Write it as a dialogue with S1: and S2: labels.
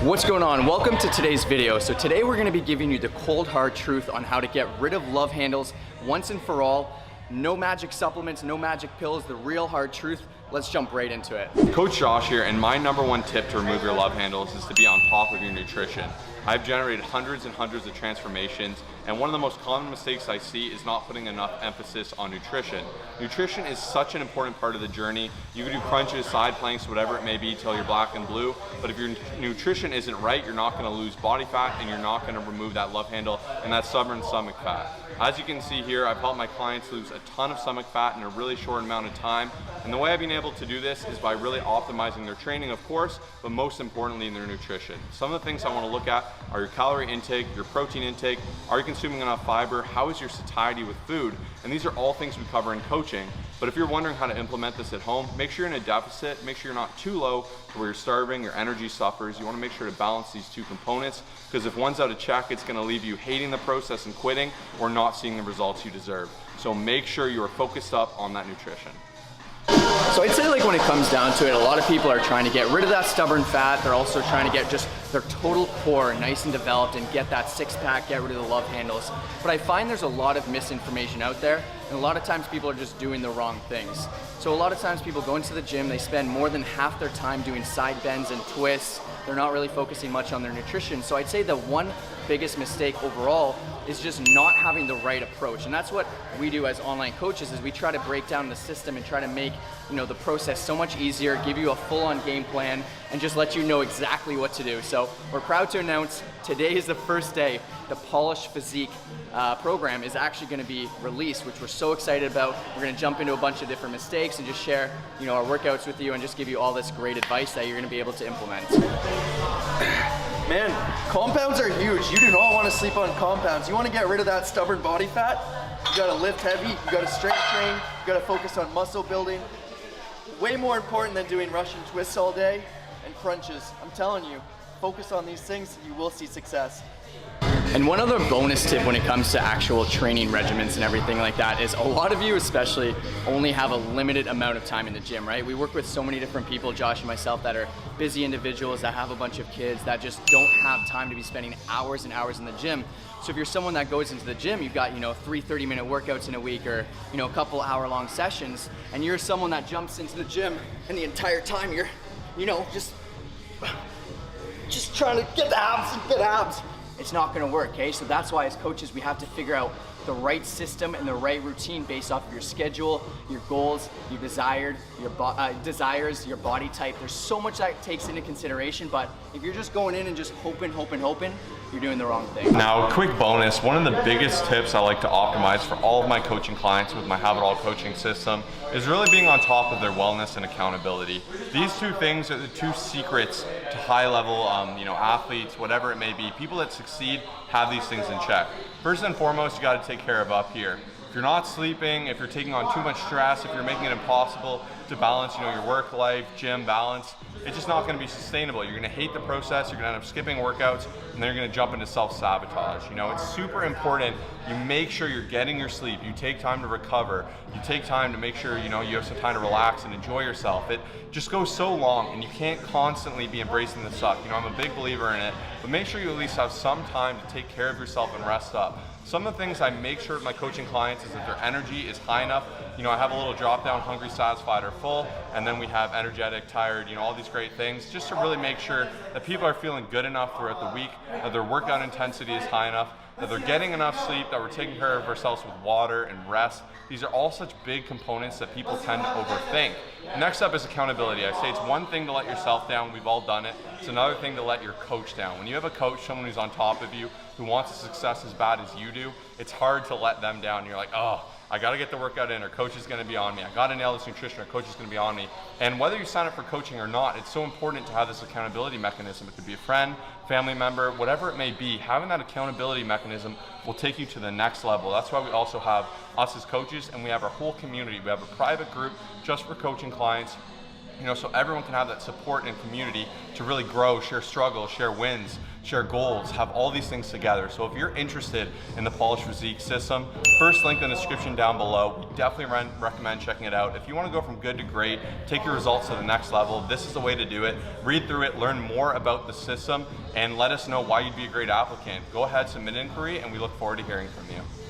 S1: What's going on? Welcome to today's video. So today we're going to be giving you the cold hard truth on how to get rid of love handles once and for all. No magic supplements, no magic pills, the real hard truth. Let's jump right into it.
S2: Coach Josh here, and my number one tip to remove your love handles is to be on top of your nutrition. I've generated hundreds and hundreds of transformations, and one of the most common mistakes I see is not putting enough emphasis on nutrition. Nutrition is such an important part of the journey. You can do crunches, side planks, whatever it may be till you're black and blue, but if your nutrition isn't right, you're not gonna lose body fat and you're not gonna remove that love handle and that stubborn stomach fat. As you can see here, I've helped my clients lose a ton of stomach fat in a really short amount of time, and the way I've been able to do this is by really optimizing their training, of course, but most importantly their nutrition. Some of the things I wanna look at are your calorie intake, your protein intake, are you consuming enough fiber, how is your satiety with food, and these are all things we cover in coaching. But if you're wondering how to implement this at home, make sure you're in a deficit, make sure you're not too low to where you're starving, your energy suffers. You wanna make sure to balance these two components, because if one's out of check, it's gonna leave you hating the process and quitting, or not seeing the results you deserve. So make sure you are focused up on that nutrition.
S1: So I'd say, like, when it comes down to it, a lot of people are trying to get rid of that stubborn fat. They're also trying to get just their total core nice and developed and get that six pack, get rid of the love handles. But I find there's a lot of misinformation out there, and a lot of times people are just doing the wrong things. So a lot of times people go into the gym, they spend more than half their time doing side bends and twists. They're not really focusing much on their nutrition. So I'd say the one biggest mistake overall is just not having the right approach. And that's what we do as online coaches, is we try to break down the system and try to make, you know, the process so much easier, give you a full-on game plan, and just let you know exactly what to do. So we're proud to announce today is the first day the Polish Physique program is actually going to be released, which we're so excited about. We're going to jump into a bunch of different mistakes and just share, you know, our workouts with you and just give you all this great advice that you're going to be able to implement.
S3: Man, compounds are huge. You do not want to sleep on compounds. You want to get rid of that stubborn body fat, you got to lift heavy, you got to strength train, you got to focus on muscle building. Way more important than doing Russian twists all day and crunches. I'm telling you, focus on these things, you will see success.
S1: And one other bonus tip when it comes to actual training regimens and everything like that is a lot of you especially only have a limited amount of time in the gym, right? We work with so many different people, Josh and myself, that are busy individuals that have a bunch of kids that just don't have time to be spending hours and hours in the gym. So if you're someone that goes into the gym, you've got, you know, 3 30-minute workouts in a week, or, you know, a couple hour-long sessions, and you're someone that jumps into the gym and the entire time you're, you know, just trying to get the abs and get abs. It's not gonna work, okay? So that's why as coaches, we have to figure out the right system and the right routine based off of your schedule, your goals, your desires, your body type. There's so much that takes into consideration, but if you're just going in and just hoping, you're doing the wrong thing.
S2: Now, a quick bonus, one of the biggest tips I like to optimize for all of my coaching clients with my Have It All coaching system is really being on top of their wellness and accountability. These two things are the two secrets to high level you know, athletes, whatever it may be. People that succeed have these things in check. First and foremost, you gotta take care of up here. If you're not sleeping, if you're taking on too much stress, if you're making it impossible to balance, you know, your work life, gym balance, it's just not gonna be sustainable. You're gonna hate the process, you're gonna end up skipping workouts, and then you're gonna jump into self-sabotage. You know, it's super important you make sure you're getting your sleep, you take time to recover, you take time to make sure, you know, you have some time to relax and enjoy yourself. It just goes so long, and you can't constantly be embracing the suck. You know, I'm a big believer in it, but make sure you at least have some time to take care of yourself and rest up. Some of the things I make sure with my coaching clients is that their energy is high enough. You know, I have a little drop down, hungry, satisfied, or full, and then we have energetic, tired, you know, all these great things, just to really make sure that people are feeling good enough throughout the week, that their workout intensity is high enough, that they're getting enough sleep, that we're taking care of ourselves with water and rest. These are all such big components that people tend to overthink. Next up is accountability. I say it's one thing to let yourself down, we've all done it. It's another thing to let your coach down. When you have a coach, someone who's on top of you, who wants a success as bad as you do, it's hard to let them down. You're like, oh, I gotta get the workout in, or coach is gonna be on me. I gotta nail this nutrition, or coach is gonna be on me. And whether you sign up for coaching or not, it's so important to have this accountability mechanism. It could be a friend, family member, whatever it may be. Having that accountability mechanism will take you to the next level. That's why we also have us as coaches, and we have our whole community. We have a private group just for coaching clients. so everyone can have that support and community to really grow, share struggles, share wins, share goals, have all these things together. So if you're interested in the Polished Physique system, first link in the description down below. We definitely recommend checking it out. If you want to go from good to great, take your results to the next level, this is the way to do it. Read through it, learn more about the system, and let us know why you'd be a great applicant. Go ahead, submit an inquiry, and we look forward to hearing from you.